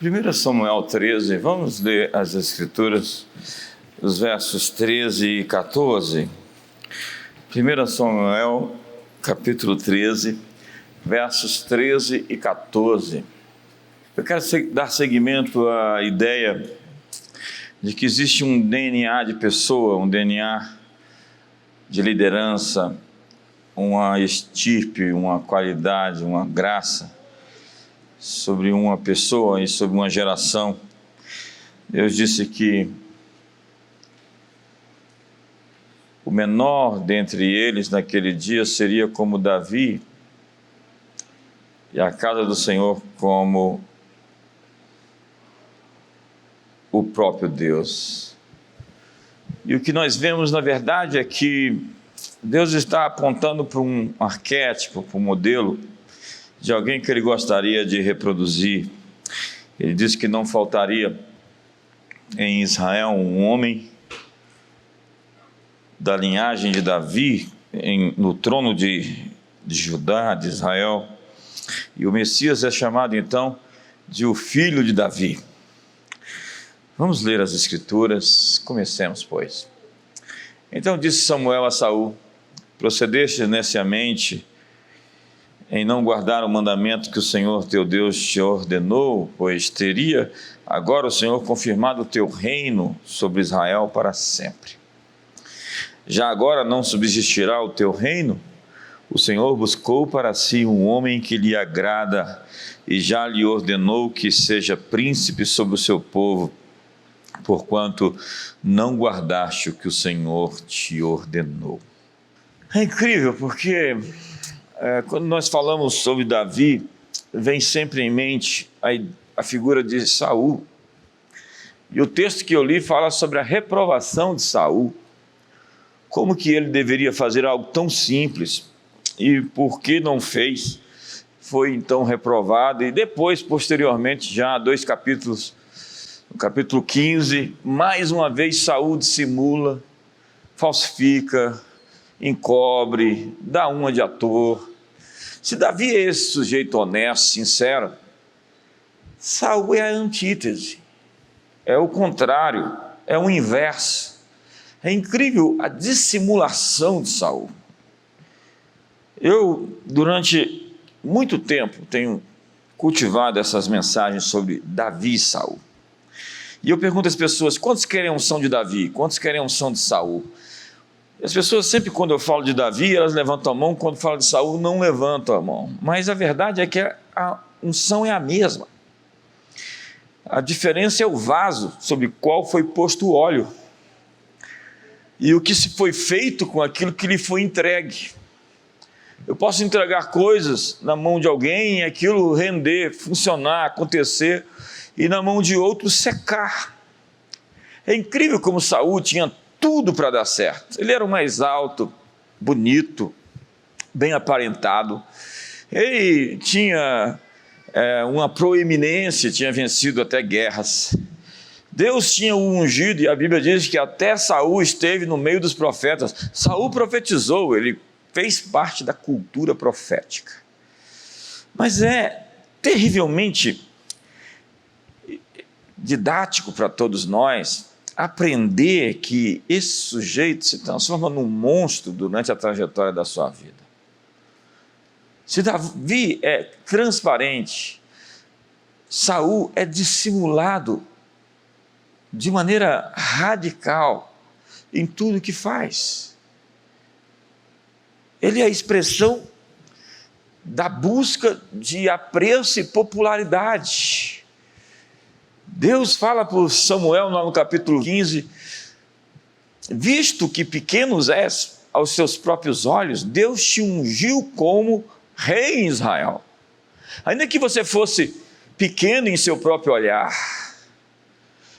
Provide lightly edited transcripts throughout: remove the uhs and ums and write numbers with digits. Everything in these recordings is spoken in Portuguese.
1 Samuel 13, vamos ler as Escrituras, os versos 13 e 14. 1 Samuel, capítulo 13, versos 13 e 14. Eu quero dar seguimento à ideia de que existe um DNA de pessoa, um DNA de liderança, uma estirpe, uma qualidade, uma graça sobre uma pessoa e sobre uma geração. Deus disse que o menor dentre eles naquele dia seria como Davi, e a casa do Senhor como o próprio Deus. E o que nós vemos na verdade é que Deus está apontando para um arquétipo, para um modelo de alguém que ele gostaria de reproduzir. Ele disse que não faltaria em Israel um homem da linhagem de Davi no trono de Judá, de Israel, e o Messias é chamado então de o filho de Davi. Vamos ler as Escrituras, comecemos pois. Então disse Samuel a Saul: procedeste neciamente em não guardar o mandamento que o Senhor teu Deus te ordenou, pois teria agora o Senhor confirmado o teu reino sobre Israel para sempre. Já agora não subsistirá o teu reino? O Senhor buscou para si um homem que lhe agrada e já lhe ordenou que seja príncipe sobre o seu povo, porquanto não guardaste o que o Senhor te ordenou. É incrível porque quando nós falamos sobre Davi, vem sempre em mente a figura de Saul. E o texto que eu li fala sobre a reprovação de Saul. Como que ele deveria fazer algo tão simples e por que não fez? Foi então reprovado e depois, posteriormente, já 2 capítulos, no capítulo 15, mais uma vez Saul dissimula, falsifica, encobre, dá uma de ator. Se Davi é esse sujeito honesto, sincero, Saul é a antítese, é o contrário, é o inverso. É incrível a dissimulação de Saul. Eu, durante muito tempo, tenho cultivado essas mensagens sobre Davi e Saul. E eu pergunto às pessoas: quantos querem a unção de Davi? Quantos querem a unção de Saul? As pessoas sempre, quando eu falo de Davi, elas levantam a mão, quando falo de Saul, não levantam a mão. Mas a verdade é que a unção é a mesma. A diferença é o vaso sobre o qual foi posto o óleo e o que se foi feito com aquilo que lhe foi entregue. Eu posso entregar coisas na mão de alguém e aquilo render, funcionar, acontecer, e na mão de outro secar. É incrível como Saul tinha tudo para dar certo. Ele era o mais alto, bonito, bem aparentado. Ele tinha uma proeminência, tinha vencido até guerras. Deus tinha o ungido, e a Bíblia diz que até Saul esteve no meio dos profetas. Saul profetizou, ele fez parte da cultura profética. Mas é terrivelmente didático para todos nós aprender que esse sujeito se transforma num monstro durante a trajetória da sua vida. Se Davi é transparente, Saul é dissimulado de maneira radical em tudo que faz. Ele é a expressão da busca de apreço e popularidade. Deus fala para Samuel no capítulo 15: visto que pequenos és aos seus próprios olhos, Deus te ungiu como rei em Israel. Ainda que você fosse pequeno em seu próprio olhar,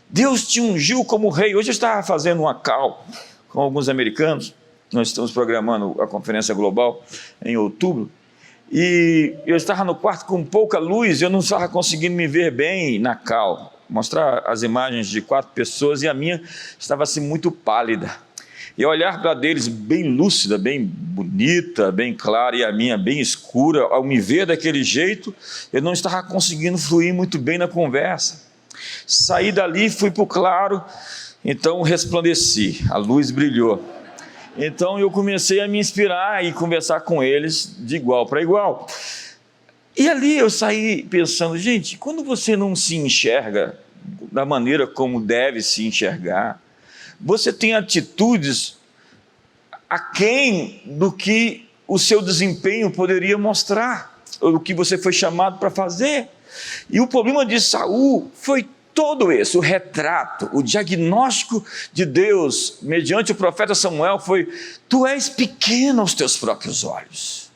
Deus te ungiu como rei. Hoje eu estava fazendo uma call com alguns americanos, nós estamos programando a conferência global em outubro, e eu estava no quarto com pouca luz, eu não estava conseguindo me ver bem na call, mostrar as imagens de 4 pessoas, e a minha estava assim muito pálida. e ao olhar para deles bem lúcida, bem bonita, bem clara, e a minha bem escura, ao me ver daquele jeito, eu não estava conseguindo fluir muito bem na conversa. Saí dali, fui para o claro, então resplandeci, a luz brilhou. Então eu comecei a me inspirar e conversar com eles de igual para igual. E ali eu saí pensando, gente, quando você não se enxerga da maneira como deve se enxergar, você tem atitudes aquém do que o seu desempenho poderia mostrar, ou do que você foi chamado para fazer. E o problema de Saul foi todo esse, o retrato, o diagnóstico de Deus, mediante o profeta Samuel, foi: tu és pequeno aos teus próprios olhos.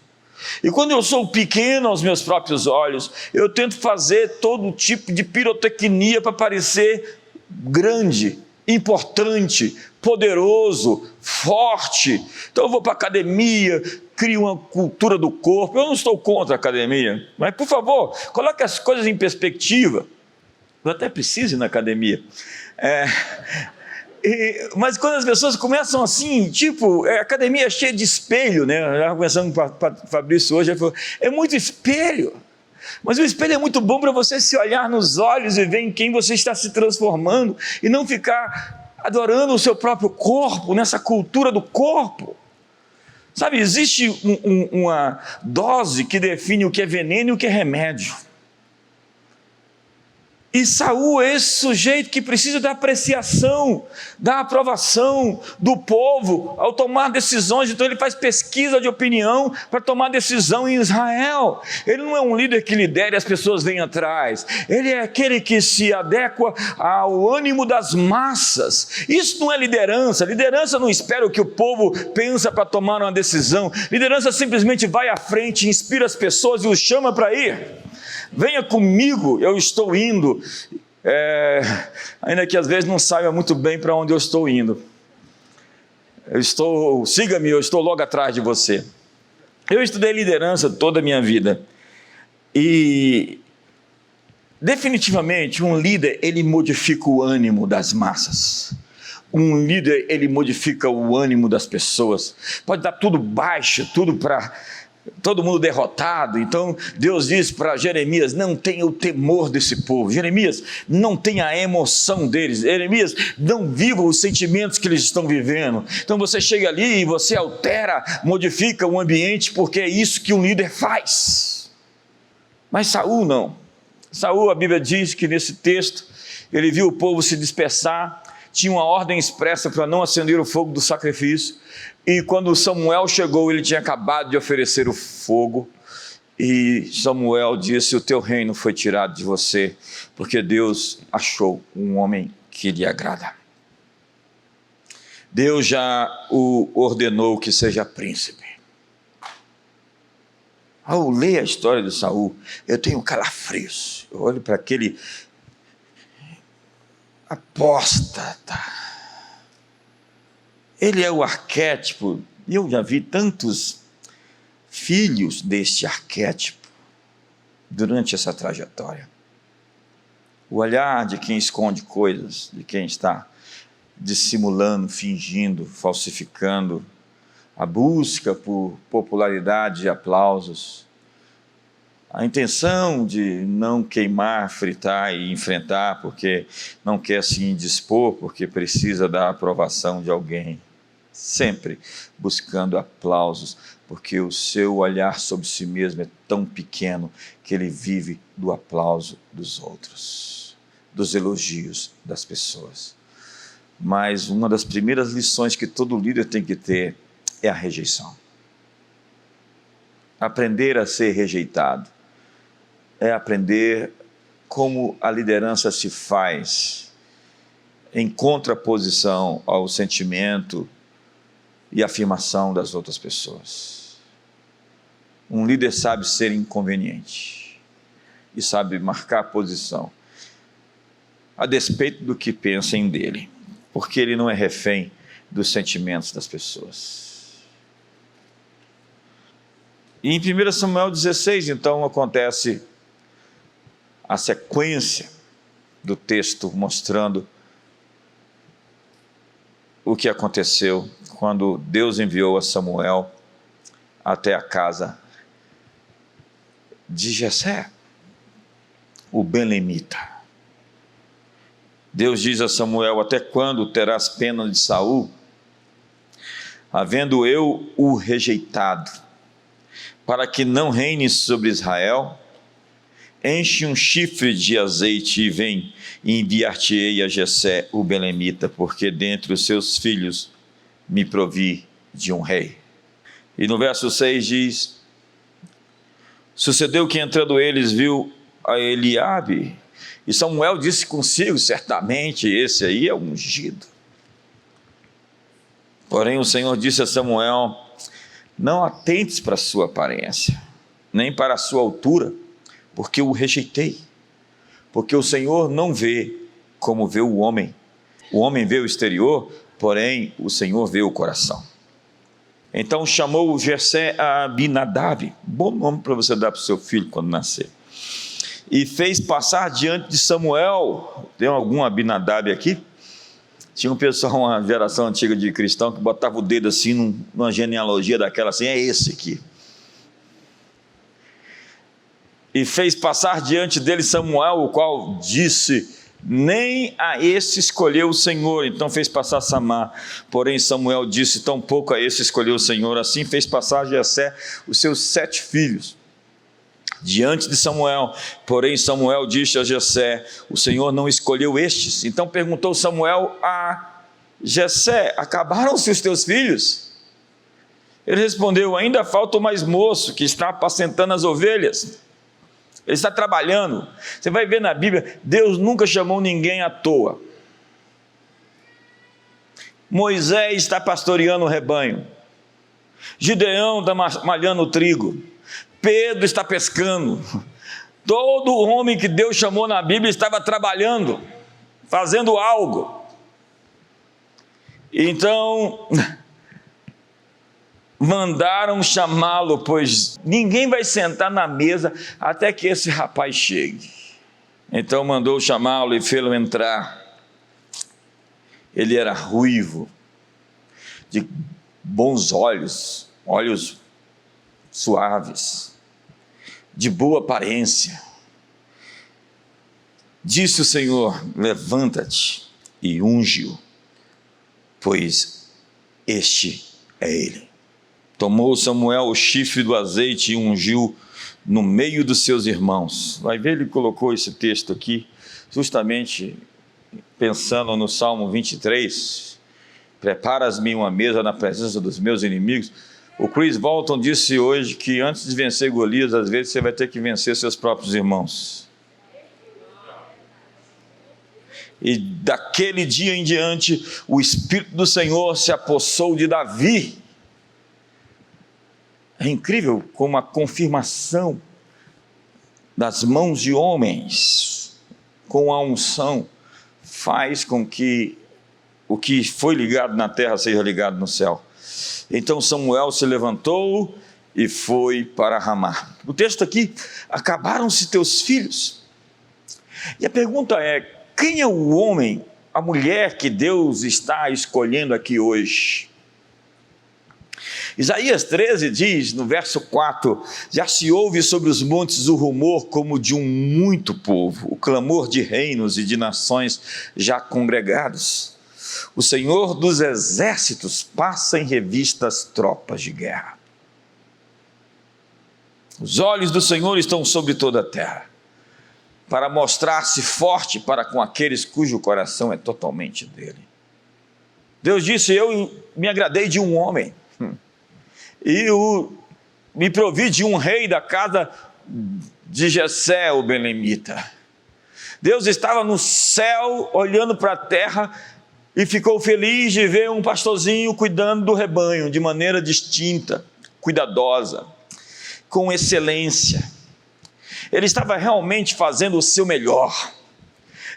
E quando eu sou pequeno aos meus próprios olhos, eu tento fazer todo tipo de pirotecnia para parecer grande, importante, poderoso, forte. Então eu vou para a academia, crio uma cultura do corpo. Eu não estou contra a academia, mas por favor, coloque as coisas em perspectiva. Eu até preciso ir na academia. Mas quando as pessoas começam assim, tipo, a academia é cheia de espelho, né? Eu estava conversando com o Fabrício hoje, ele falou, é muito espelho. Mas o espelho é muito bom para você se olhar nos olhos e ver em quem você está se transformando, e não ficar adorando o seu próprio corpo, nessa cultura do corpo. Sabe, existe uma dose que define o que é veneno e o que é remédio. E Saul é esse sujeito que precisa da apreciação, da aprovação do povo ao tomar decisões. Então ele faz pesquisa de opinião para tomar decisão em Israel. Ele não é um líder que lidera e as pessoas vêm atrás. Ele é aquele que se adequa ao ânimo das massas. Isso não é liderança. Liderança não espera o que o povo pensa para tomar uma decisão. Liderança simplesmente vai à frente, inspira as pessoas e os chama para ir. Venha comigo, eu estou indo, ainda que às vezes não saiba muito bem para onde eu estou indo. Siga-me, eu estou logo atrás de você. Eu estudei liderança toda a minha vida, e definitivamente um líder, ele modifica o ânimo das massas. Um líder, ele modifica o ânimo das pessoas. Pode dar tudo baixo, tudo para todo mundo derrotado. Então Deus diz para Jeremias: não tenha o temor desse povo. Jeremias, não tenha a emoção deles. Jeremias, não viva os sentimentos que eles estão vivendo. Então você chega ali e você altera, modifica o ambiente, porque é isso que um líder faz. Mas Saul não. Saul, a Bíblia diz que nesse texto, ele viu o povo se dispersar, tinha uma ordem expressa para não acender o fogo do sacrifício. E quando Samuel chegou, ele tinha acabado de oferecer o fogo, e Samuel disse: o teu reino foi tirado de você, porque Deus achou um homem que lhe agrada. Deus já o ordenou que seja príncipe. Ao ler a história de Saul, eu tenho calafrios. Eu olho para aquele apóstata. Ele é o arquétipo, e eu já vi tantos filhos deste arquétipo durante essa trajetória. O olhar de quem esconde coisas, de quem está dissimulando, fingindo, falsificando, a busca por popularidade e aplausos, a intenção de não queimar, fritar e enfrentar, porque não quer se indispor, porque precisa da aprovação de alguém. Sempre buscando aplausos, porque o seu olhar sobre si mesmo é tão pequeno que ele vive do aplauso dos outros, dos elogios das pessoas. Mas uma das primeiras lições que todo líder tem que ter é a rejeição. Aprender a ser rejeitado é aprender como a liderança se faz em contraposição ao sentimento e afirmação das outras pessoas. Um líder sabe ser inconveniente e sabe marcar posição a despeito do que pensem dele, porque ele não é refém dos sentimentos das pessoas. E em 1 Samuel 16, então, acontece a sequência do texto mostrando o que aconteceu quando Deus enviou a Samuel até a casa de Jessé, o belemita. Deus diz a Samuel: até quando terás pena de Saul, havendo eu o rejeitado, para que não reine sobre Israel? Enche um chifre de azeite e vem, e enviar-te-ei a Jessé, o belemita, porque dentre os seus filhos me provi de um rei. E no verso 6 diz: sucedeu que entrando eles viu a Eliabe, e Samuel disse consigo: certamente esse aí é o ungido. Porém o Senhor disse a Samuel: não atentes para a sua aparência, nem para a sua altura, porque o rejeitei. Porque o Senhor não vê como vê o homem vê o exterior, porém o Senhor vê o coração. Então chamou Jessé a Abinadab, bom nome para você dar para o seu filho quando nascer, e fez passar diante de Samuel. Tem algum Abinadab aqui? Tinha um pessoal, uma geração antiga de cristão, que botava o dedo assim numa genealogia daquela assim: é esse aqui. E fez passar diante dele Samuel, o qual disse: nem a esse escolheu o Senhor. Então fez passar Samar. Porém Samuel disse: tampouco a esse escolheu o Senhor. Assim fez passar Jessé os seus 7 filhos diante de Samuel. Porém Samuel disse a Jessé: o Senhor não escolheu estes. Então perguntou Samuel a Jessé: acabaram-se os teus filhos? Ele respondeu: ainda falta o mais moço, que está apacentando as ovelhas. Ele está trabalhando. Você vai ver na Bíblia, Deus nunca chamou ninguém à toa. Moisés está pastoreando o rebanho, Gideão está malhando o trigo, Pedro está pescando. Todo homem que Deus chamou na Bíblia estava trabalhando, fazendo algo. Então mandaram chamá-lo, pois ninguém vai sentar na mesa até que esse rapaz chegue. Então mandou chamá-lo e fê-lo entrar. Ele era ruivo, de bons olhos, olhos suaves, de boa aparência. Disse o Senhor: levanta-te e unge-o, pois este é ele. Tomou Samuel o chifre do azeite e ungiu no meio dos seus irmãos. Vai ver, ele colocou esse texto aqui, justamente pensando no Salmo 23, preparas-me uma mesa na presença dos meus inimigos. O Chris Walton disse hoje que antes de vencer Golias, às vezes você vai ter que vencer seus próprios irmãos. E daquele dia em diante, o Espírito do Senhor se apossou de Davi. É incrível como a confirmação das mãos de homens com a unção faz com que o que foi ligado na terra seja ligado no céu. Então Samuel se levantou e foi para Ramá. O texto aqui: acabaram-se teus filhos. E a pergunta é: quem é o homem, a mulher que Deus está escolhendo aqui hoje? Isaías 13 diz, no verso 4: já se ouve sobre os montes o rumor como de um muito povo, o clamor de reinos e de nações já congregados. O Senhor dos exércitos passa em revista as tropas de guerra. Os olhos do Senhor estão sobre toda a terra, para mostrar-se forte para com aqueles cujo coração é totalmente dele. Deus disse: eu me agradei de um homem, e me provi de um rei da casa de Jessé, o belemita. Deus estava no céu olhando para a terra e ficou feliz de ver um pastorzinho cuidando do rebanho de maneira distinta, cuidadosa, com excelência. Ele estava realmente fazendo o seu melhor.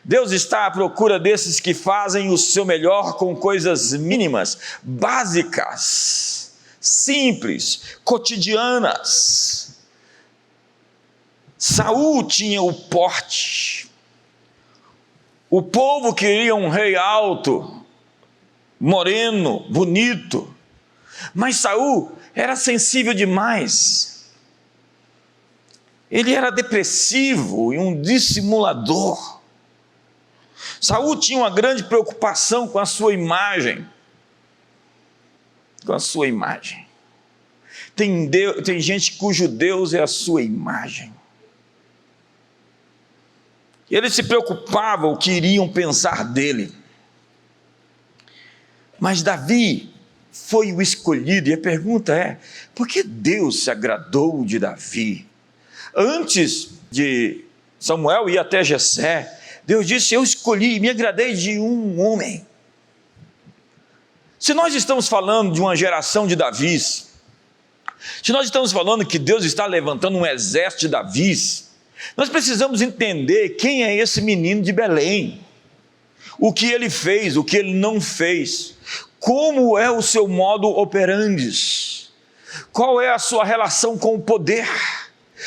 Deus está à procura desses que fazem o seu melhor com coisas mínimas, básicas, simples, cotidianas. Saul tinha o porte. O povo queria um rei alto, moreno, bonito. Mas Saul era sensível demais. Ele era depressivo e um dissimulador. Saul tinha uma grande preocupação com a sua imagem. Com a sua imagem. Tem gente cujo Deus é a sua imagem. E ele se preocupava o que iriam pensar dele. Mas Davi foi o escolhido, e a pergunta é: por que Deus se agradou de Davi? Antes de Samuel ir até Jessé, Deus disse: eu escolhi e me agradei de um homem. Se nós estamos falando de uma geração de Davis, se nós estamos falando que Deus está levantando um exército de Davis, nós precisamos entender quem é esse menino de Belém, o que ele fez, o que ele não fez, como é o seu modo operandi, qual é a sua relação com o poder,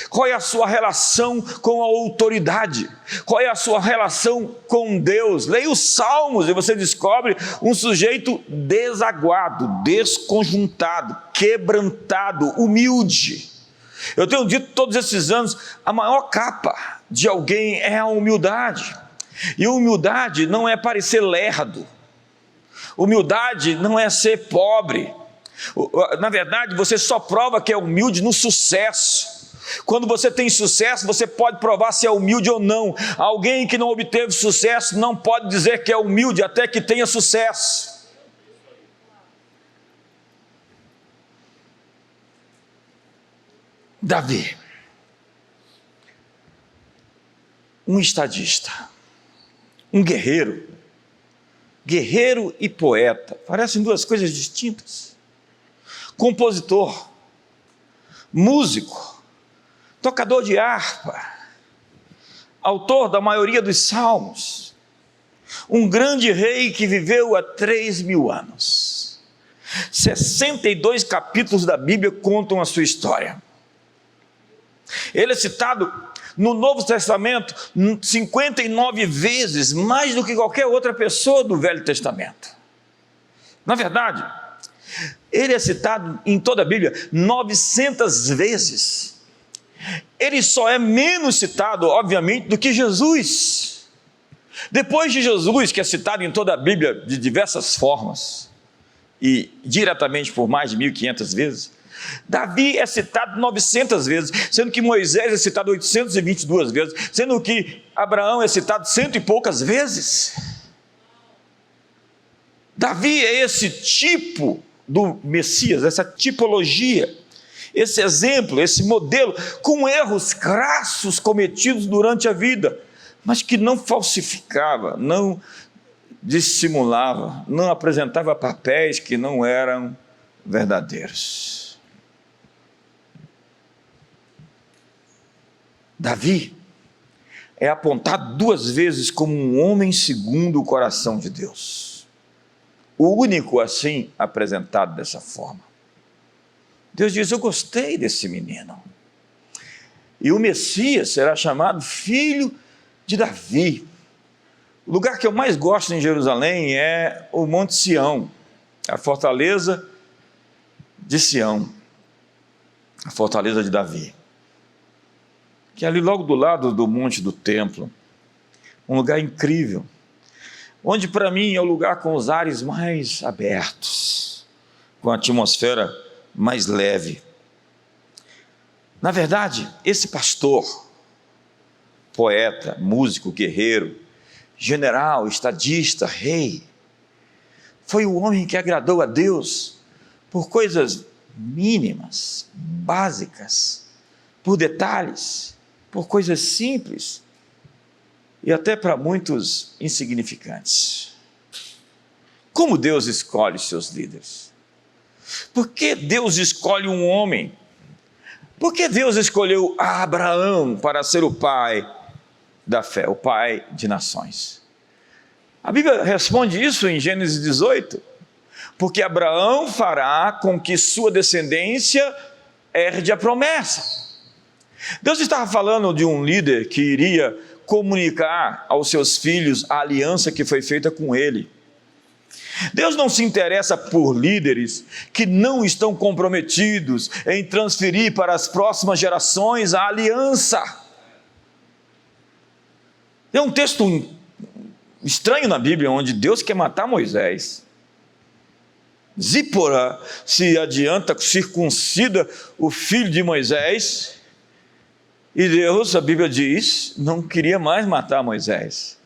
qual é a sua relação com a autoridade, qual é a sua relação com Deus. Leia os Salmos e você descobre um sujeito desaguado, desconjuntado, quebrantado, humilde. Eu tenho dito todos esses anos, a maior capa de alguém é a humildade. E humildade não é parecer lerdo. Humildade não é ser pobre. Na verdade, você só prova que é humilde no sucesso. Quando você tem sucesso, você pode provar se é humilde ou não. Alguém que não obteve sucesso não pode dizer que é humilde até que tenha sucesso. Davi, um estadista, um guerreiro e poeta, parecem duas coisas distintas. Compositor, músico, tocador de harpa, autor da maioria dos salmos, um grande rei que viveu há 3.000 anos. 62 capítulos da Bíblia contam a sua história. Ele é citado no Novo Testamento 59 vezes, mais do que qualquer outra pessoa do Velho Testamento. Na verdade, ele é citado em toda a Bíblia 900 vezes. Ele só é menos citado, obviamente, do que Jesus. Depois de Jesus, que é citado em toda a Bíblia de diversas formas, e diretamente por mais de 1.500 vezes, Davi é citado 900 vezes, sendo que Moisés é citado 822 vezes, sendo que Abraão é citado 100 e poucas vezes. Davi é esse tipo do Messias, essa tipologia, esse exemplo, esse modelo, com erros crassos cometidos durante a vida, mas que não falsificava, não dissimulava, não apresentava papéis que não eram verdadeiros. Davi é apontado 2 vezes como um homem segundo o coração de Deus. O único assim apresentado dessa forma. Deus diz: eu gostei desse menino. E o Messias será chamado filho de Davi. O lugar que eu mais gosto em Jerusalém é o Monte Sião, a fortaleza de Sião, a fortaleza de Davi, que é ali logo do lado do Monte do Templo, um lugar incrível, onde para mim é o lugar com os ares mais abertos, com a atmosfera mais leve. Na verdade, esse pastor, poeta, músico, guerreiro, general, estadista, rei, foi o homem que agradou a Deus por coisas mínimas, básicas, por detalhes, por coisas simples e até para muitos insignificantes. Como Deus escolhe seus líderes? Por que Deus escolhe um homem? Por que Deus escolheu Abraão para ser o pai da fé, o pai de nações? A Bíblia responde isso em Gênesis 18, porque Abraão fará com que sua descendência herde a promessa. Deus estava falando de um líder que iria comunicar aos seus filhos a aliança que foi feita com ele. Deus não se interessa por líderes que não estão comprometidos em transferir para as próximas gerações a aliança. É um texto estranho na Bíblia, onde Deus quer matar Moisés. Zípora se adianta, circuncida o filho de Moisés, e Deus, a Bíblia diz, não queria mais matar Moisés.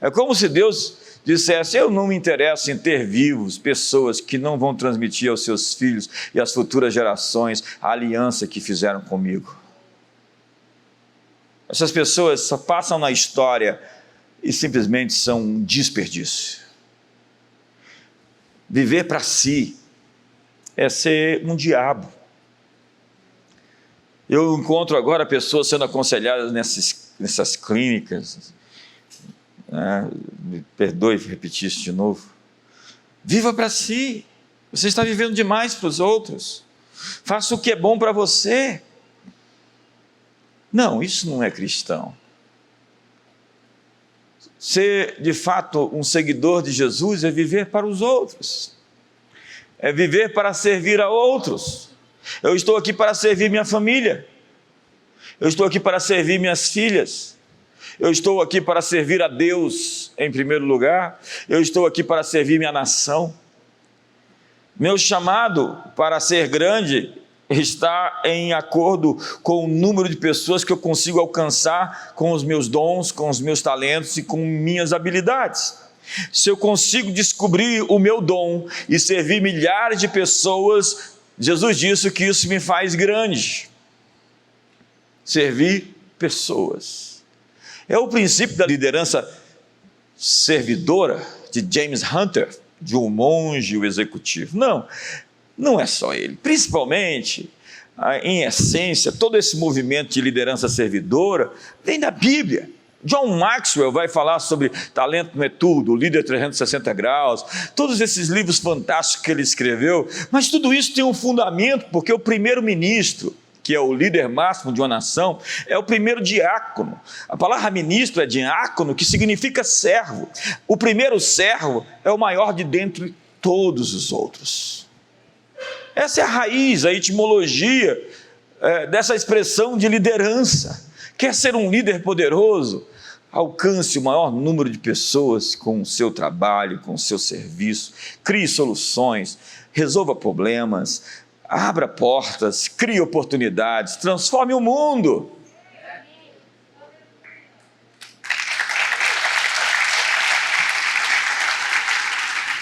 É como se Deus dissesse: eu não me interesso em ter vivos pessoas que não vão transmitir aos seus filhos e às futuras gerações a aliança que fizeram comigo. Essas pessoas só passam na história e simplesmente são um desperdício. Viver para si é ser um diabo. Eu encontro agora pessoas sendo aconselhadas nessas clínicas, me perdoe repetir isso de novo. Viva para si. Você está vivendo demais para os outros. Faça o que é bom para você. Não, isso não é cristão. Ser de fato um seguidor de Jesus é viver para os outros, é viver para servir a outros. Eu estou aqui para servir minha família, eu estou aqui para servir minhas filhas, eu estou aqui para servir a Deus em primeiro lugar, eu estou aqui para servir minha nação. Meu chamado para ser grande está em acordo com o número de pessoas que eu consigo alcançar com os meus dons, com os meus talentos e com minhas habilidades. Se eu consigo descobrir o meu dom e servir milhares de pessoas, Jesus disse que isso me faz grande. Servir pessoas. É o princípio da liderança servidora de James Hunter, de um monge, o executivo. Não é só ele. Principalmente, em essência, todo esse movimento de liderança servidora vem da Bíblia. John Maxwell vai falar sobre Talento Não é Tudo, o Líder 360 Graus, todos esses livros fantásticos que ele escreveu, mas tudo isso tem um fundamento, porque o primeiro-ministro, que é o líder máximo de uma nação, é o primeiro diácono. A palavra ministro é diácono, que significa servo. O primeiro servo é o maior de dentre todos os outros. Essa é a raiz, a etimologia dessa expressão de liderança. Quer ser um líder poderoso? Alcance o maior número de pessoas com o seu trabalho, com o seu serviço, crie soluções, resolva problemas, abra portas, crie oportunidades, transforme o mundo.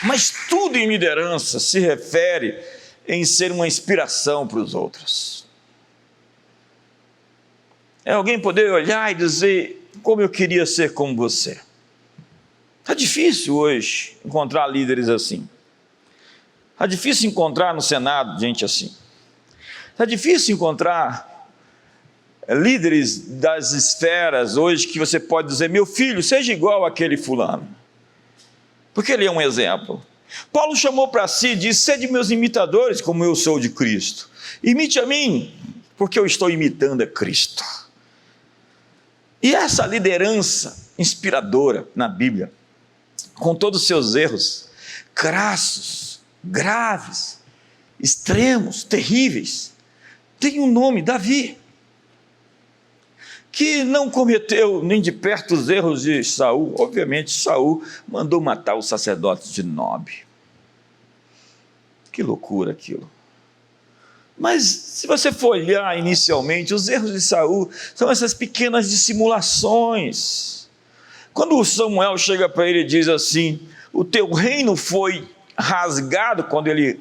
Mas tudo em liderança se refere em ser uma inspiração para os outros. É alguém poder olhar e dizer: como eu queria ser como você. Está difícil hoje encontrar líderes assim. Está difícil encontrar no Senado gente assim. Está difícil encontrar líderes das esferas hoje que você pode dizer: meu filho, seja igual àquele fulano. Porque ele é um exemplo. Paulo chamou para si e disse: sede meus imitadores, como eu sou de Cristo. Imite a mim, porque eu estou imitando a Cristo. E essa liderança inspiradora na Bíblia, com todos os seus erros, crassos, graves, extremos, terríveis, tem um nome: Davi, que não cometeu nem de perto os erros de Saul. Obviamente Saul mandou matar os sacerdotes de Nob. Que loucura aquilo. Mas se você for olhar inicialmente, os erros de Saul são essas pequenas dissimulações. Quando Samuel chega para ele e diz assim: o teu reino foi rasgado, quando ele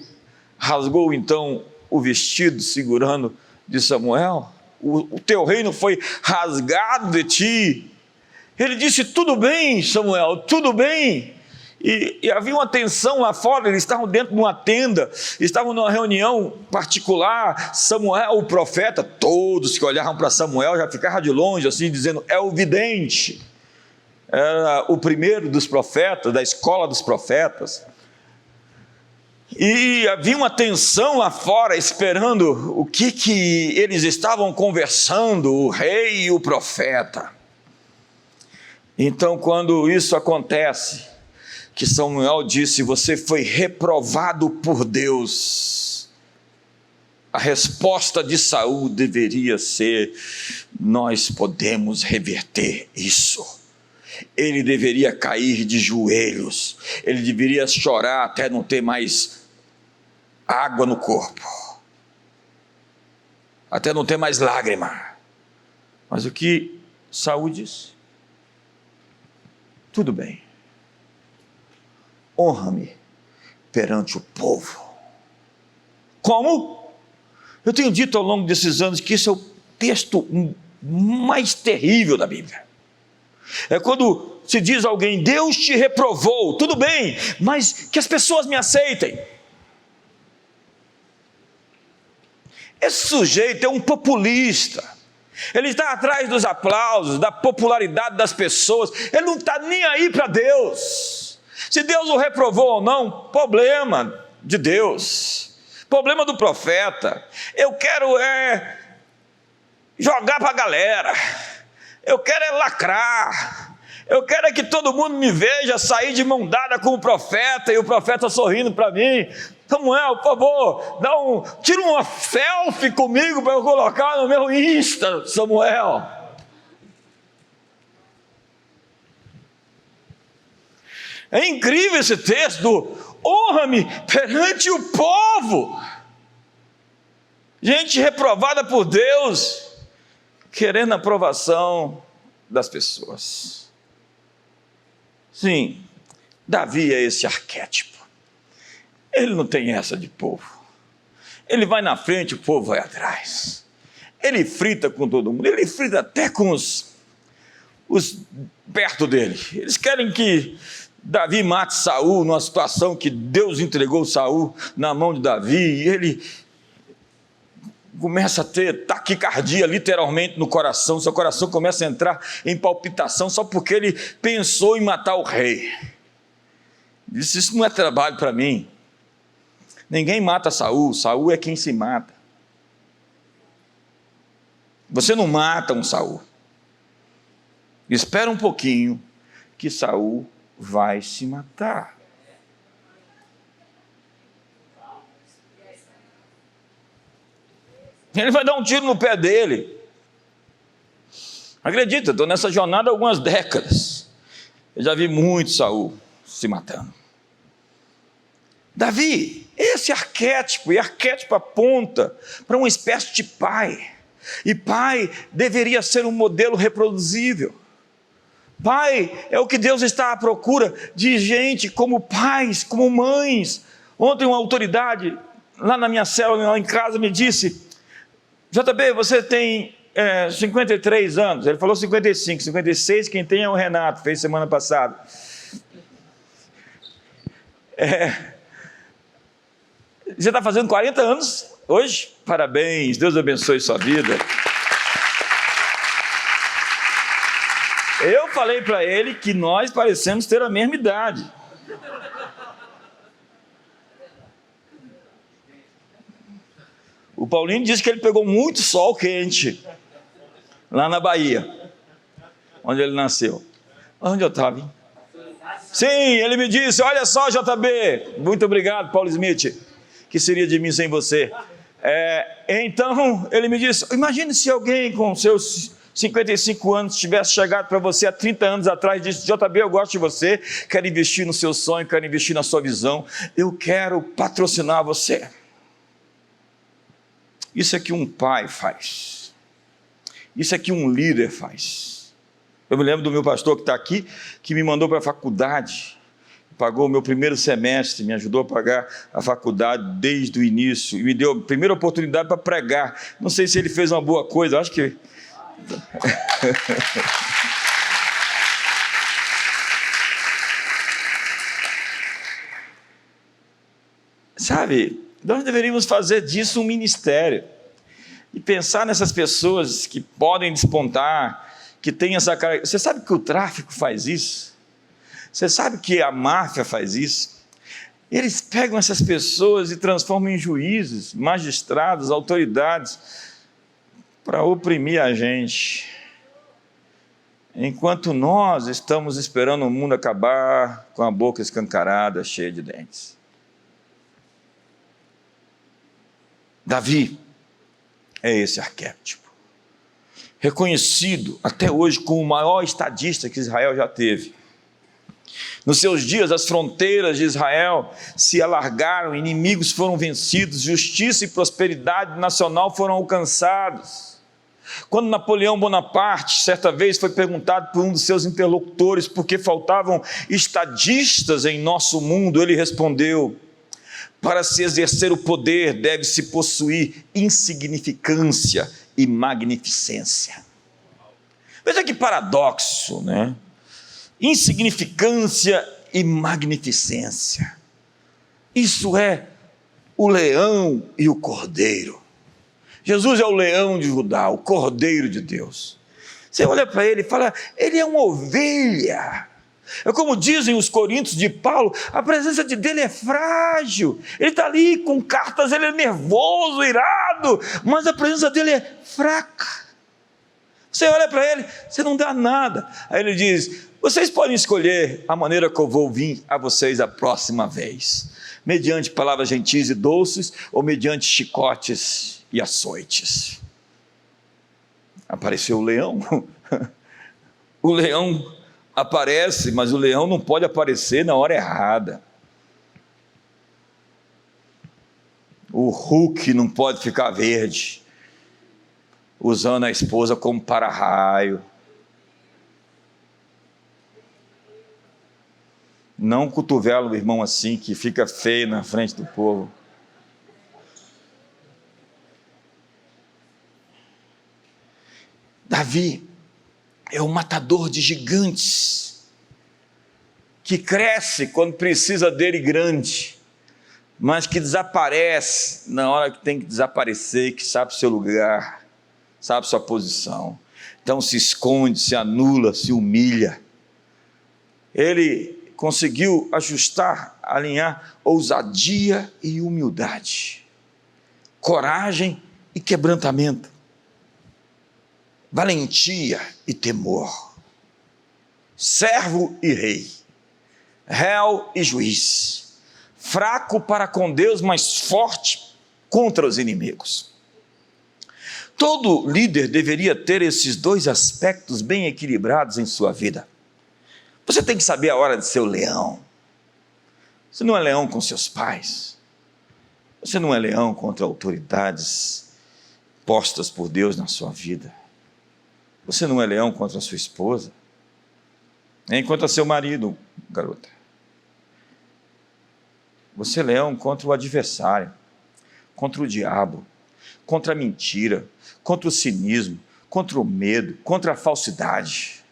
rasgou então o vestido segurando de Samuel, o teu reino foi rasgado de ti. Ele disse: tudo bem, Samuel, tudo bem. E havia uma tensão lá fora, eles estavam dentro de uma tenda, estavam numa reunião particular. Samuel, o profeta, todos que olhavam para Samuel já ficavam de longe, assim, dizendo: é o vidente. Era o primeiro dos profetas, da escola dos profetas. E havia uma tensão lá fora, esperando o que eles estavam conversando, o rei e o profeta. Então, quando isso acontece, que Samuel disse: você foi reprovado por Deus. A resposta de Saul deveria ser: nós podemos reverter isso. Ele deveria cair de joelhos, ele deveria chorar até não ter mais água no corpo, até não ter mais lágrima. Mas o que Saul disse? Tudo bem, honra-me perante o povo. Como? Eu tenho dito ao longo desses anos que esse é o texto mais terrível da Bíblia. É quando se diz a alguém: Deus te reprovou, tudo bem, mas que as pessoas me aceitem. Esse sujeito é um populista, ele está atrás dos aplausos, da popularidade das pessoas, ele não está nem aí para Deus. Se Deus o reprovou ou não, problema de Deus, problema do profeta. Eu quero jogar para a galera, eu quero lacrar, eu quero que todo mundo me veja sair de mão dada com o profeta, e o profeta sorrindo para mim. Samuel, por favor, tira uma selfie comigo para eu colocar no meu Insta, Samuel. É incrível esse texto: honra-me perante o povo. Gente reprovada por Deus, querendo a aprovação das pessoas. Sim, Davi é esse arquétipo. Ele não tem essa de povo. Ele vai na frente, o povo vai atrás. Ele frita com todo mundo, ele frita até com os perto dele. Eles querem que Davi mate Saul, numa situação que Deus entregou Saul na mão de Davi, e ele começa a ter taquicardia literalmente no coração. Seu coração começa a entrar em palpitação só porque ele pensou em matar o rei. Ele disse: isso não é trabalho para mim. Ninguém mata Saul, Saul é quem se mata. Você não mata um Saul. Espera um pouquinho que Saul vai se matar. Ele vai dar um tiro no pé dele. Acredita, estou nessa jornada há algumas décadas. Eu já vi muito Saul se matando. Davi, esse arquétipo, e arquétipo aponta para uma espécie de pai. E pai deveria ser um modelo reproduzível. Pai é o que Deus está à procura de gente como pais, como mães. Ontem uma autoridade lá na minha célula, lá em casa, me disse: JB, você tem 53 anos. Ele falou 55, 56, quem tem é o Renato, fez semana passada. Você está fazendo 40 anos hoje? Parabéns, Deus abençoe sua vida. Eu falei para ele que nós parecemos ter a mesma idade. O Paulinho disse que ele pegou muito sol quente lá na Bahia, onde ele nasceu. Onde eu estava, hein? Sim, ele me disse: olha só, JB, muito obrigado, Paulo Smith, que seria de mim sem você? Então, ele me disse: imagine se alguém com seus 55 anos tivesse chegado para você há 30 anos atrás e disse: JB, eu gosto de você, quero investir no seu sonho, quero investir na sua visão, eu quero patrocinar você. Isso é que um pai faz. Isso é que um líder faz. Eu me lembro do meu pastor que está aqui, que me mandou para a faculdade, pagou o meu primeiro semestre, me ajudou a pagar a faculdade desde o início, e me deu a primeira oportunidade para pregar. Não sei se ele fez uma boa coisa, acho que... Sabe, nós deveríamos fazer disso um ministério, e pensar nessas pessoas que podem despontar, que têm essa característica. Você sabe que o tráfico faz isso? Você sabe que a máfia faz isso? Eles pegam essas pessoas e transformam em juízes, magistrados, autoridades, para oprimir a gente. enquanto nós estamos esperando o mundo acabar com a boca escancarada, cheia de dentes. Davi é esse arquétipo, reconhecido até hoje como o maior estadista que Israel já teve. Nos seus dias, as fronteiras de Israel se alargaram, inimigos foram vencidos, justiça e prosperidade nacional foram alcançados. Quando Napoleão Bonaparte, certa vez, foi perguntado por um dos seus interlocutores por que faltavam estadistas em nosso mundo, ele respondeu: para se exercer o poder, deve-se possuir insignificância e magnificência. Veja que paradoxo, né? Insignificância e magnificência. Isso é o leão e o cordeiro. Jesus é o leão de Judá, o cordeiro de Deus. Você olha para ele e fala, ele é uma ovelha. É como dizem os coríntios de Paulo, a presença dele é frágil. Ele está ali com cartas, ele é nervoso, irado, mas a presença dele é fraca. Você olha para ele, você não dá nada. Aí ele diz, vocês podem escolher a maneira que eu vou vir a vocês a próxima vez, mediante palavras gentis e doces, ou mediante chicotes e açoites. Apareceu o leão. O leão aparece, mas o leão não pode aparecer na hora errada. O Hulk não pode ficar verde, usando a esposa como para-raio. Não cotovela o irmão assim, que fica feio na frente do povo. Davi é o matador de gigantes, que cresce quando precisa dele grande, mas que desaparece na hora que tem que desaparecer, que sabe o seu lugar, sabe sua posição. Então se esconde, se anula, se humilha. Ele conseguiu ajustar, alinhar ousadia e humildade, coragem e quebrantamento, valentia e temor, servo e rei, réu e juiz, fraco para com Deus, mas forte contra os inimigos. Todo líder deveria ter esses dois aspectos bem equilibrados em sua vida. Você tem que saber a hora de ser o leão. Você não é leão com seus pais. Você não é leão contra autoridades postas por Deus na sua vida. Você não é leão contra a sua esposa, nem contra seu marido, garota. Você é leão contra o adversário, contra o diabo, contra a mentira, contra o cinismo, contra o medo, contra a falsidade.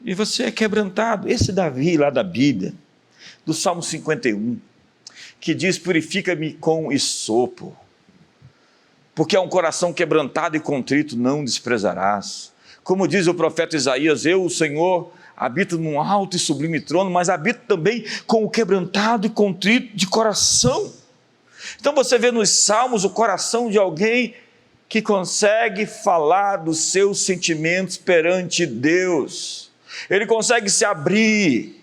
E você é quebrantado. Esse Davi lá da Bíblia, do Salmo 51, que diz, purifica-me com hisopo, porque é um coração quebrantado e contrito não desprezarás. Como diz o profeta Isaías, eu, o Senhor, habito num alto e sublime trono, mas habito também com o quebrantado e contrito de coração. Então você vê nos Salmos o coração de alguém que consegue falar dos seus sentimentos perante Deus. Ele consegue se abrir.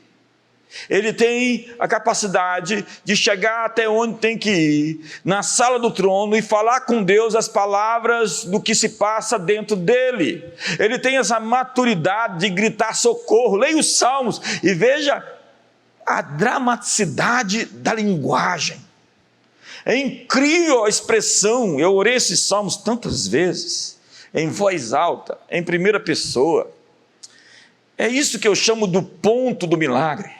Ele tem a capacidade de chegar até onde tem que ir, na sala do trono, e falar com Deus as palavras do que se passa dentro dele. Ele tem essa maturidade de gritar socorro. Leia os Salmos e veja a dramaticidade da linguagem. É incrível a expressão. Eu orei esses Salmos tantas vezes, em voz alta, em primeira pessoa. É isso que eu chamo do ponto do milagre.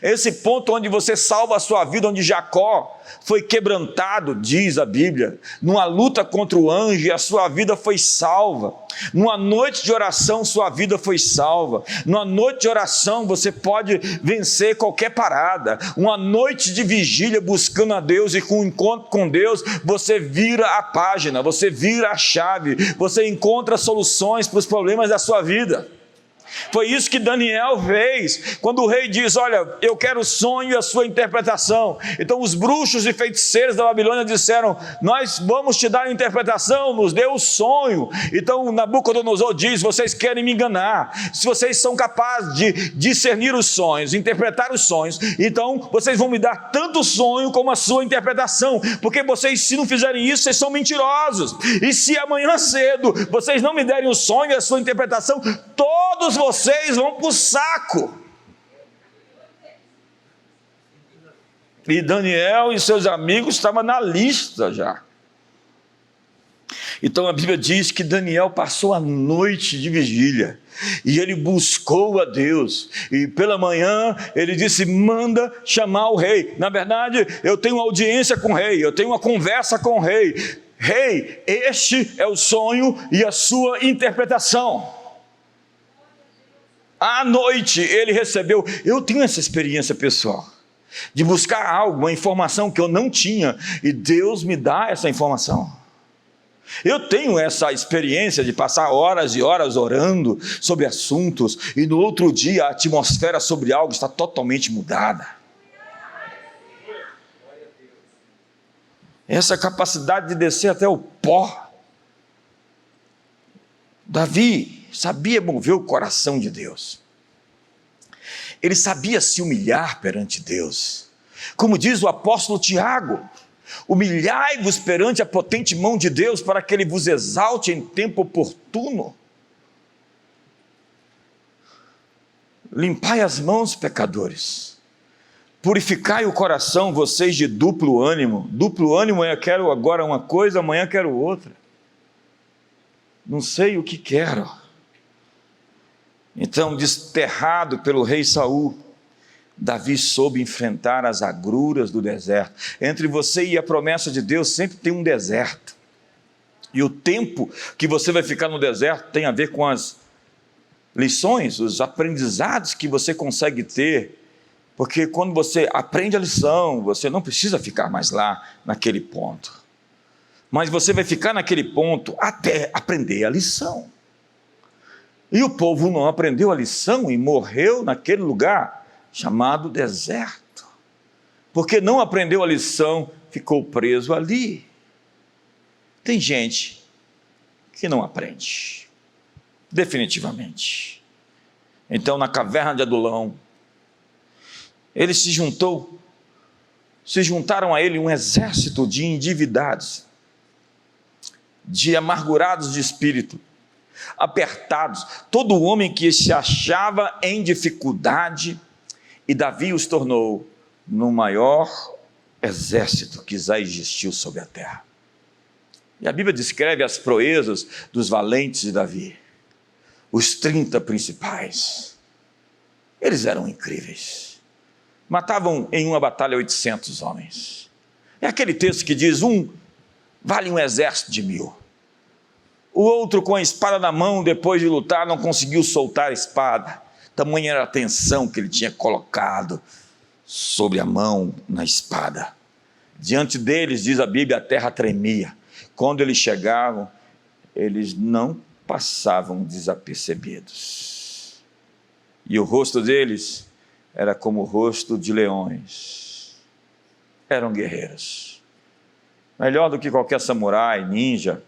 Esse ponto onde você salva a sua vida, onde Jacó foi quebrantado, diz a Bíblia, numa luta contra o anjo, e a sua vida foi salva. Numa noite de oração, sua vida foi salva. Numa noite de oração, você pode vencer qualquer parada. Uma noite de vigília buscando a Deus, e com um encontro com Deus, você vira a página, você vira a chave, você encontra soluções para os problemas da sua vida. Foi isso que Daniel fez. Quando o rei diz: olha, eu quero o sonho e a sua interpretação. Então os bruxos e feiticeiros da Babilônia disseram: nós vamos te dar a interpretação, nos dê o sonho. Então Nabucodonosor diz: vocês querem me enganar. Se vocês são capazes de discernir os sonhos, interpretar os sonhos, então vocês vão me dar tanto o sonho como a sua interpretação. Porque vocês, se não fizerem isso, vocês são mentirosos. E se amanhã cedo vocês não me derem o sonho e a sua interpretação, todos vocês vão para o saco. E Daniel e seus amigos estavam na lista já. Então a Bíblia diz que Daniel passou a noite de vigília, e ele buscou a Deus, e pela manhã ele disse: manda chamar o rei. Na verdade, eu tenho uma audiência com o rei, eu tenho uma conversa com o rei. Rei, este é o sonho e a sua interpretação. À noite ele recebeu. Eu tenho essa experiência pessoal, de buscar algo, uma informação que eu não tinha, e Deus me dá essa informação. Eu tenho essa experiência de passar horas e horas orando sobre assuntos, e no outro dia a atmosfera sobre algo está totalmente mudada. Essa capacidade de descer até o pó. Davi sabia mover o coração de Deus. Ele sabia se humilhar perante Deus. Como diz o apóstolo Tiago: humilhai-vos perante a potente mão de Deus, para que Ele vos exalte em tempo oportuno. Limpai as mãos, pecadores. Purificai o coração, vocês de duplo ânimo. Duplo ânimo é: quero agora uma coisa, amanhã quero outra. Não sei o que quero. Então, desterrado pelo rei Saul, Davi soube enfrentar as agruras do deserto. Entre você e a promessa de Deus sempre tem um deserto. E o tempo que você vai ficar no deserto tem a ver com as lições, os aprendizados que você consegue ter. Porque quando você aprende a lição, você não precisa ficar mais lá naquele ponto. Mas você vai ficar naquele ponto até aprender a lição. E o povo não aprendeu a lição e morreu naquele lugar chamado deserto. Porque não aprendeu a lição, ficou preso ali. Tem gente que não aprende, definitivamente. Então, na caverna de Adulão, ele se juntaram a ele um exército de endividados, de amargurados de espírito, apertados, todo homem que se achava em dificuldade, e Davi os tornou no maior exército que já existiu sobre a terra. E a Bíblia descreve as proezas dos valentes de Davi, os 30 principais. Eles eram incríveis, matavam em uma batalha 800 homens. É aquele texto que diz: um vale um exército de 1000. O outro, com a espada na mão, depois de lutar, não conseguiu soltar a espada. Tamanha era a tensão que ele tinha colocado sobre a mão na espada. Diante deles, diz a Bíblia, a terra tremia. Quando eles chegavam, eles não passavam desapercebidos. E o rosto deles era como o rosto de leões. Eram guerreiros. Melhor do que qualquer samurai, ninja,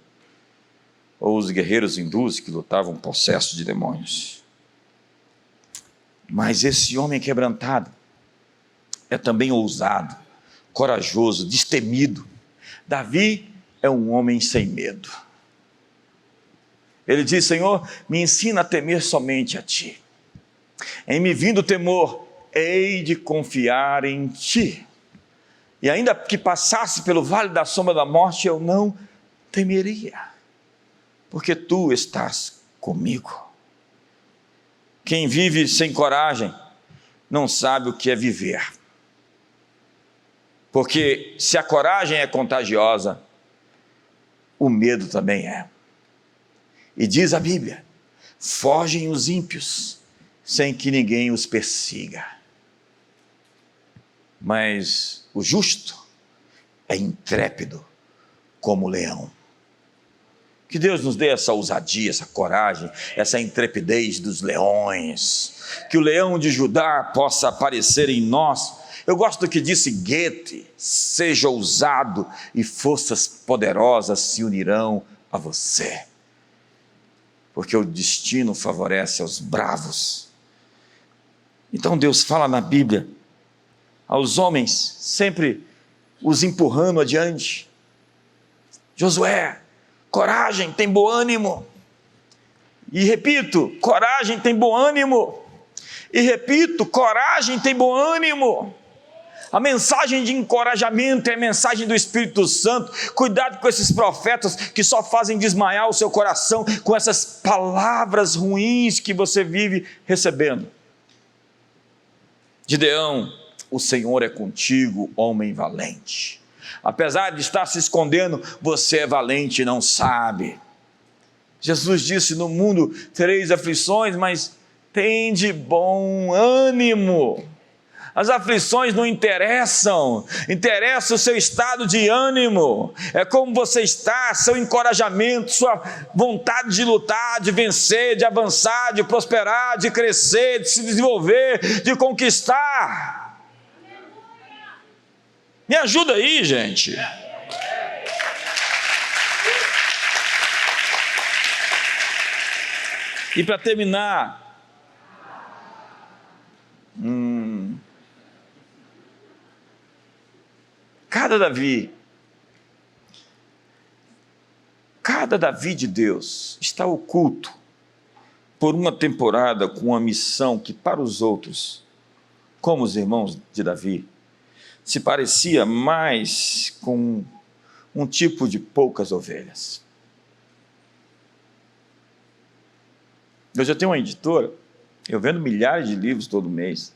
ou os guerreiros hindus que lutavam possessos de demônios. Mas esse homem quebrantado é também ousado, corajoso, destemido. Davi é um homem sem medo. Ele diz: Senhor, me ensina a temer somente a Ti. Em me vindo o temor, hei de confiar em Ti. E ainda que passasse pelo vale da sombra da morte, eu não temeria, porque Tu estás comigo. Quem vive sem coragem não sabe o que é viver. Porque se a coragem é contagiosa, o medo também é. E diz a Bíblia: fogem os ímpios sem que ninguém os persiga. Mas o justo é intrépido como o leão. Que Deus nos dê essa ousadia, essa coragem, essa intrepidez dos leões. Que o leão de Judá possa aparecer em nós. Eu gosto do que disse Goethe: seja ousado e forças poderosas se unirão a você. Porque o destino favorece aos bravos. Então Deus fala na Bíblia aos homens, sempre os empurrando adiante. Josué, coragem, tem bom ânimo. E repito, coragem, tem bom ânimo. E repito, coragem, tem bom ânimo. A mensagem de encorajamento é a mensagem do Espírito Santo. Cuidado com esses profetas que só fazem desmaiar o seu coração com essas palavras ruins que você vive recebendo. Gideão, o Senhor é contigo, homem valente. Apesar de estar se escondendo, você é valente e não sabe. Jesus disse: no mundo tereis aflições, mas tende bom ânimo. As aflições não interessam, interessa o seu estado de ânimo, é como você está, seu encorajamento, sua vontade de lutar, de vencer, de avançar, de prosperar, de crescer, de se desenvolver, de conquistar. Me ajuda aí, gente. E para terminar, cada Davi de Deus está oculto por uma temporada com uma missão que para os outros, como os irmãos de Davi, se parecia mais com um tipo de poucas ovelhas. Eu já tenho uma editora, eu vendo milhares de livros todo mês,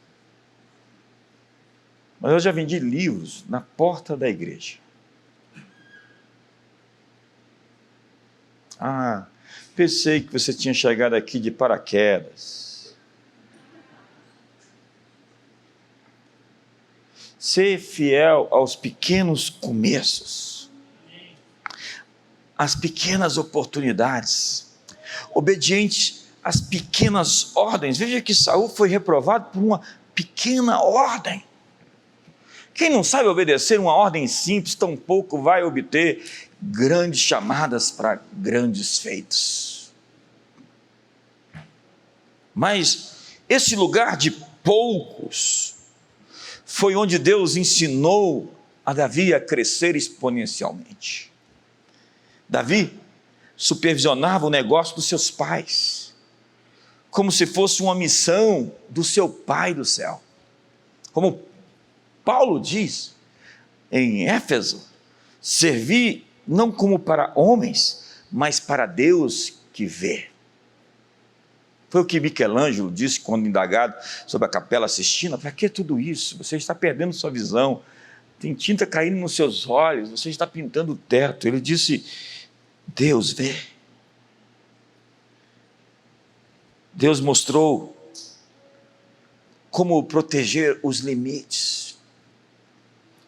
mas eu já vendi livros na porta da igreja. Ah, pensei que você tinha chegado aqui de paraquedas. Ser fiel aos pequenos começos, às pequenas oportunidades, obediente às pequenas ordens. Veja que Saul foi reprovado por uma pequena ordem. Quem não sabe obedecer uma ordem simples, tampouco vai obter grandes chamadas para grandes feitos. Mas esse lugar de poucos foi onde Deus ensinou a Davi a crescer exponencialmente. Davi supervisionava o negócio dos seus pais, como se fosse uma missão do seu Pai do céu. Como Paulo diz em Éfeso, servir não como para homens, mas para Deus que vê. Foi o que Michelangelo disse quando indagado sobre a Capela Sistina: para que tudo isso? Você está perdendo sua visão, tem tinta caindo nos seus olhos, você está pintando o teto. Ele disse: Deus vê. Deus mostrou como proteger os limites.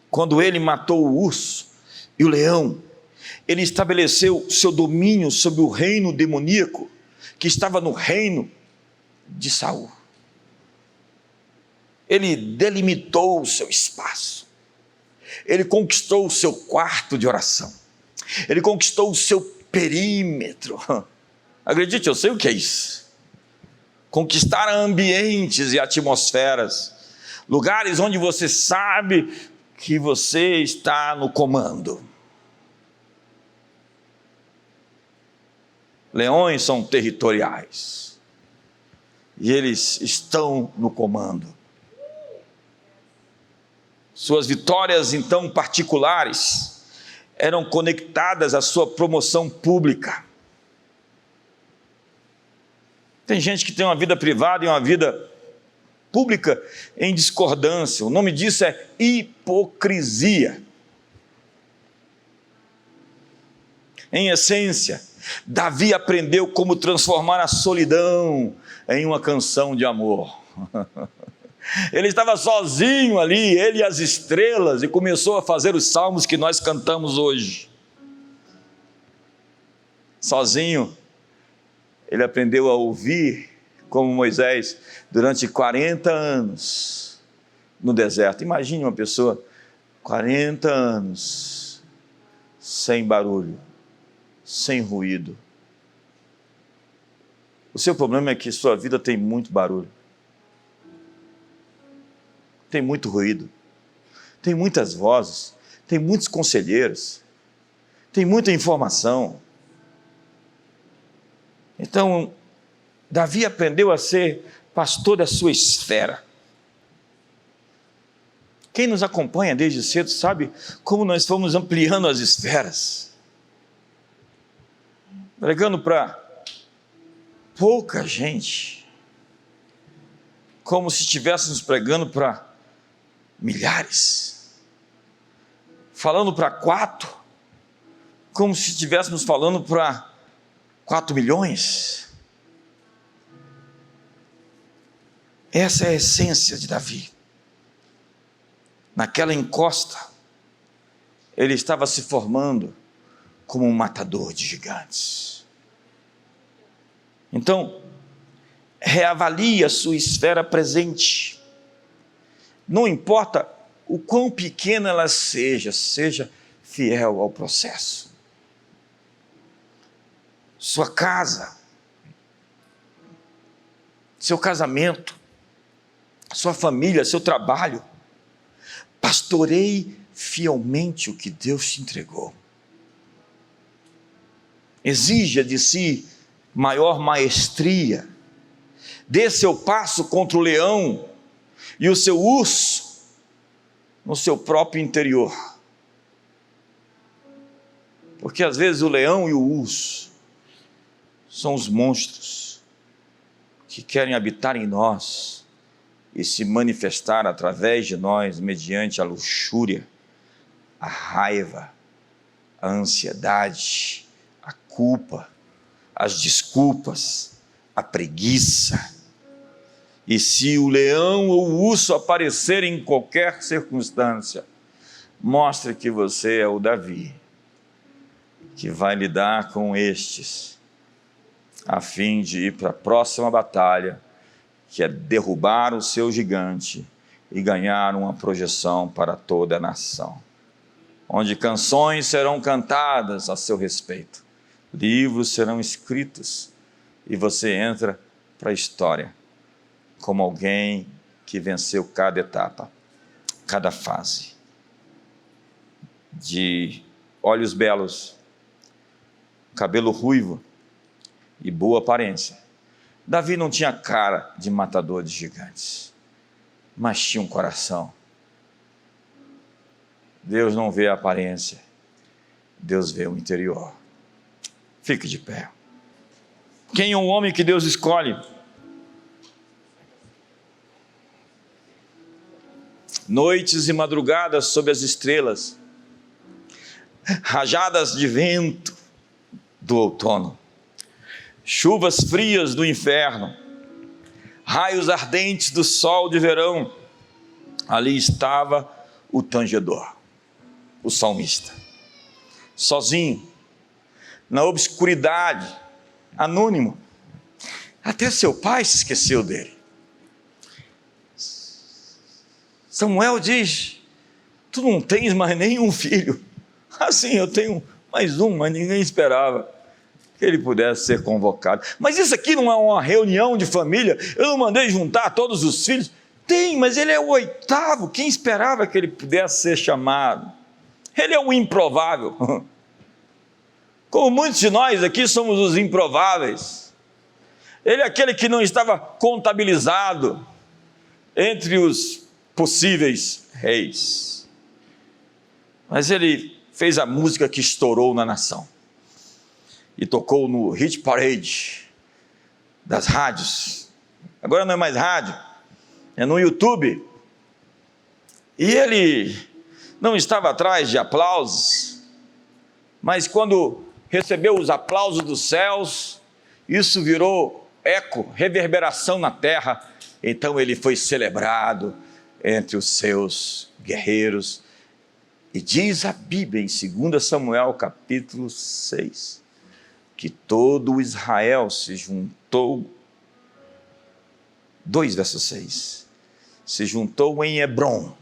Quando ele matou o urso e o leão, ele estabeleceu seu domínio sobre o reino demoníaco que estava no reino de Saul. Ele delimitou o seu espaço. Ele conquistou o seu quarto de oração. Ele conquistou o seu perímetro. Acredite, eu sei o que é isso. Conquistar ambientes e atmosferas, lugares onde você sabe que você está no comando. Leões são territoriais e eles estão no comando. Suas vitórias, então, particulares, eram conectadas à sua promoção pública. Tem gente que tem uma vida privada e uma vida pública em discordância. O nome disso é hipocrisia. Em essência, Davi aprendeu como transformar a solidão em uma canção de amor. Ele estava sozinho ali, ele e as estrelas, e começou a fazer os salmos que nós cantamos hoje. sozinho, ele aprendeu a ouvir como Moisés durante 40 anos no deserto. Imagine uma pessoa 40 anos sem barulho, sem ruído. O seu problema é que sua vida tem muito barulho, tem muito ruído, tem muitas vozes, tem muitos conselheiros, tem muita informação. Então, Davi aprendeu a ser pastor da sua esfera. Quem nos acompanha desde cedo sabe como nós fomos ampliando as esferas, pregando para pouca gente, como se estivéssemos pregando para milhares, falando para 4, como se estivéssemos falando para 4 milhões. Essa é a essência de Davi. Naquela encosta, ele estava se formando como um matador de gigantes. Então, reavalie a sua esfera presente. Não importa o quão pequena ela seja fiel ao processo. Sua casa, seu casamento, sua família, seu trabalho. Pastoreie fielmente o que Deus te entregou. Exija de si maior maestria. Dê seu passo contra o leão e o seu urso no seu próprio interior. Porque às vezes o leão e o urso são os monstros que querem habitar em nós e se manifestar através de nós mediante a luxúria, a raiva, a ansiedade, a culpa, as desculpas, a preguiça. E se o leão ou o urso aparecer em qualquer circunstância, mostre que você é o Davi, que vai lidar com estes, a fim de ir para a próxima batalha, que é derrubar o seu gigante e ganhar uma projeção para toda a nação, onde canções serão cantadas a seu respeito, livros serão escritos, e você entra para a história como alguém que venceu cada etapa, cada fase. De olhos belos, cabelo ruivo e boa aparência. Davi não tinha cara de matador de gigantes, mas tinha um coração. Deus não vê a aparência, Deus vê o interior. Fique de pé. Quem é o homem que Deus escolhe? Noites e madrugadas sob as estrelas, rajadas de vento do outono, chuvas frias do inferno, raios ardentes do sol de verão. Ali estava o tangedor, o salmista, sozinho, na obscuridade, anônimo. Até seu pai se esqueceu dele. Samuel diz: tu não tens mais nenhum filho. Assim, eu tenho mais um, mas ninguém esperava que ele pudesse ser convocado. Mas isso aqui não é uma reunião de família? Eu não mandei juntar todos os filhos? Tem, mas ele é o 8º. Quem esperava que ele pudesse ser chamado? Ele é o improvável. Como muitos de nós aqui somos os improváveis. Ele é aquele que não estava contabilizado entre os possíveis reis. Mas ele fez a música que estourou na nação e tocou no hit parade das rádios. Agora não é mais rádio, é no YouTube. E ele não estava atrás de aplausos, mas quando recebeu os aplausos dos céus, isso virou eco, reverberação na terra. Então ele foi celebrado entre os seus guerreiros. E diz a Bíblia em 2 Samuel capítulo 6, que todo Israel se juntou, 2 versos 6, se juntou em Hebrom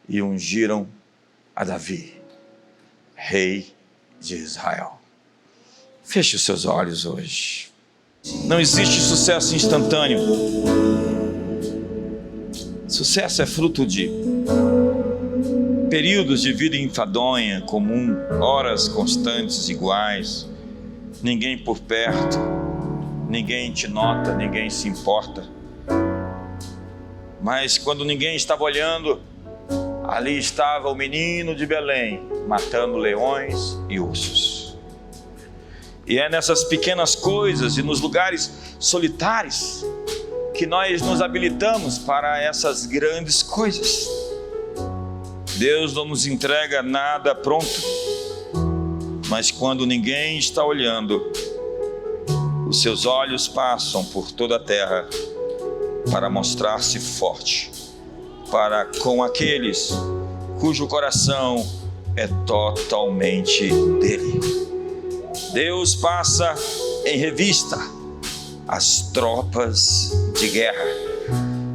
e ungiram a Davi, rei de Israel. Feche os seus olhos hoje. Não existe sucesso instantâneo. Sucesso é fruto de períodos de vida enfadonha, comum, horas constantes iguais, ninguém por perto, ninguém te nota, ninguém se importa. Mas quando ninguém estava olhando, ali estava o menino de Belém, matando leões e ursos. E é nessas pequenas coisas e nos lugares solitários que nós nos habilitamos para essas grandes coisas. Deus não nos entrega nada pronto, mas quando ninguém está olhando, os seus olhos passam por toda a terra para mostrar-se forte, para com aqueles cujo coração é totalmente dele. Deus passa em revista as tropas de guerra.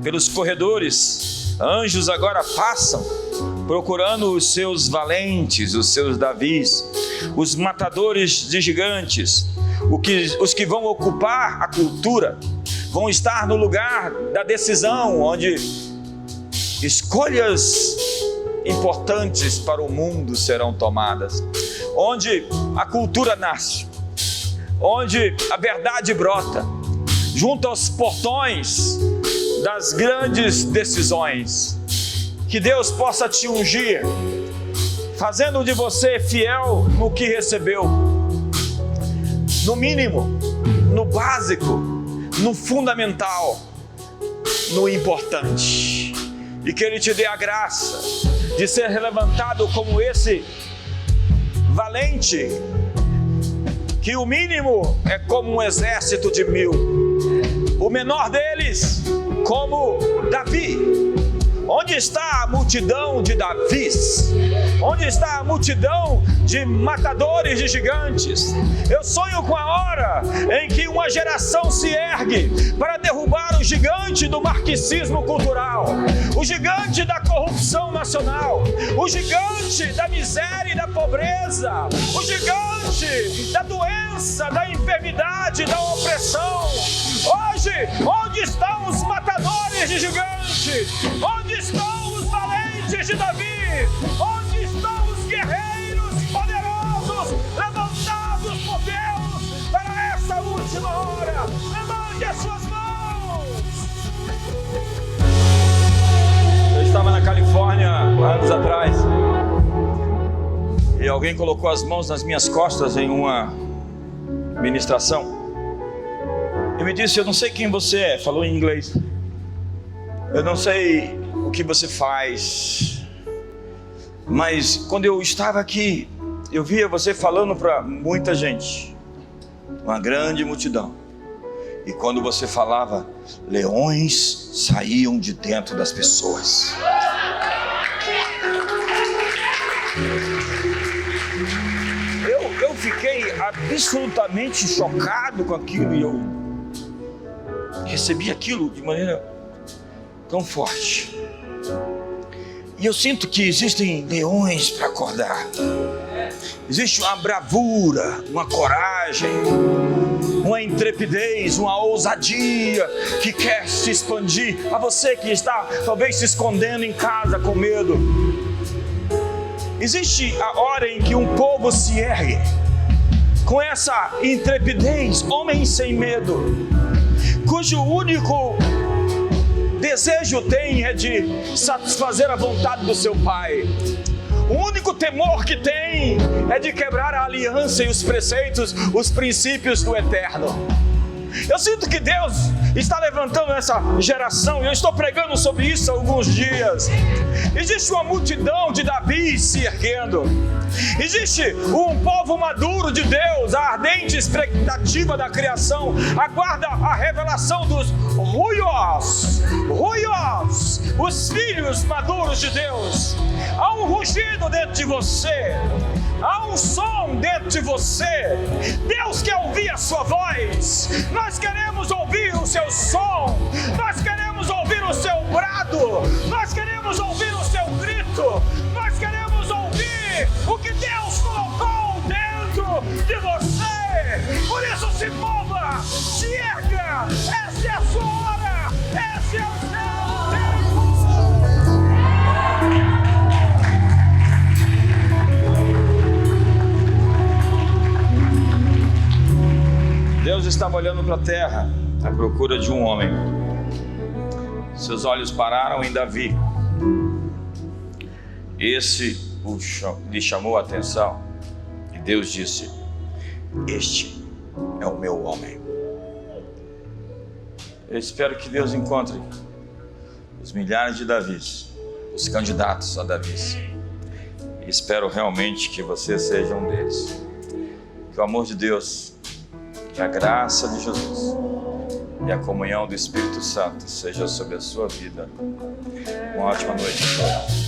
Pelos corredores, anjos agora passam, procurando os seus valentes, os seus Davis, os matadores de gigantes, os que vão ocupar a cultura, vão estar no lugar da decisão, onde escolhas importantes para o mundo serão tomadas, onde a cultura nasce, onde a verdade brota, junto aos portões das grandes decisões. Que Deus possa te ungir, fazendo de você fiel no que recebeu, no mínimo, no básico, no fundamental, no importante. E que Ele te dê a graça de ser levantado como esse valente, que o mínimo é como um exército de 1000, o menor deles como Davi. Onde está a multidão de Davis? Onde está a multidão de matadores de gigantes? Eu sonho com a hora em que uma geração se ergue para derrubar o gigante do marxismo cultural, o gigante da corrupção nacional, o gigante da miséria e da pobreza, o gigante da doença, da enfermidade, da opressão. Hoje, onde estão os matadores de gigantes? Onde estão os valentes de Davi? Onde estão os guerreiros poderosos levantados por Deus para essa última hora? Levante as suas mãos! Eu estava na Califórnia anos atrás e alguém colocou as mãos nas minhas costas em uma ministração e me disse: eu não sei quem você é, falou em inglês, eu não sei o que você faz, mas quando eu estava aqui, eu via você falando para muita gente, uma grande multidão, e quando você falava, leões saíam de dentro das pessoas. Eu fiquei absolutamente chocado com aquilo, e eu recebi aquilo de maneira tão forte. E eu sinto que existem leões para acordar. Existe uma bravura, uma coragem, uma intrepidez, uma ousadia que quer se expandir. A você que está talvez se escondendo em casa com medo, existe a hora em que um povo se ergue com essa intrepidez, homem sem medo, cujo único desejo tem é de satisfazer a vontade do seu Pai. O único temor que tem é de quebrar a aliança e os preceitos, os princípios do eterno. Eu sinto que Deus está levantando essa geração, e eu estou pregando sobre isso há alguns dias. Existe uma multidão de Davi se erguendo. Existe um povo maduro de Deus, a ardente expectativa da criação aguarda a revelação dos ruios, os filhos maduros de Deus. Há um rugido dentro de você, há um som dentro de você. Deus Deus quer ouvir a sua voz, nós queremos ouvir o seu som, nós queremos ouvir o seu brado, nós queremos ouvir o seu grito, nós queremos ouvir o que Deus colocou dentro de você. Por isso se mova, se erga, essa é a sua hora, esse é o seu tempo. Deus estava olhando para a terra à procura de um homem. Seus olhos pararam em Davi. Esse lhe chamou a atenção. E Deus disse: este é o meu homem. Eu espero que Deus encontre os milhares de Davis, os candidatos a Davis. E espero realmente que você seja um deles. Que o amor de Deus, que a graça de Jesus e a comunhão do Espírito Santo seja sobre a sua vida. Uma ótima noite a todos.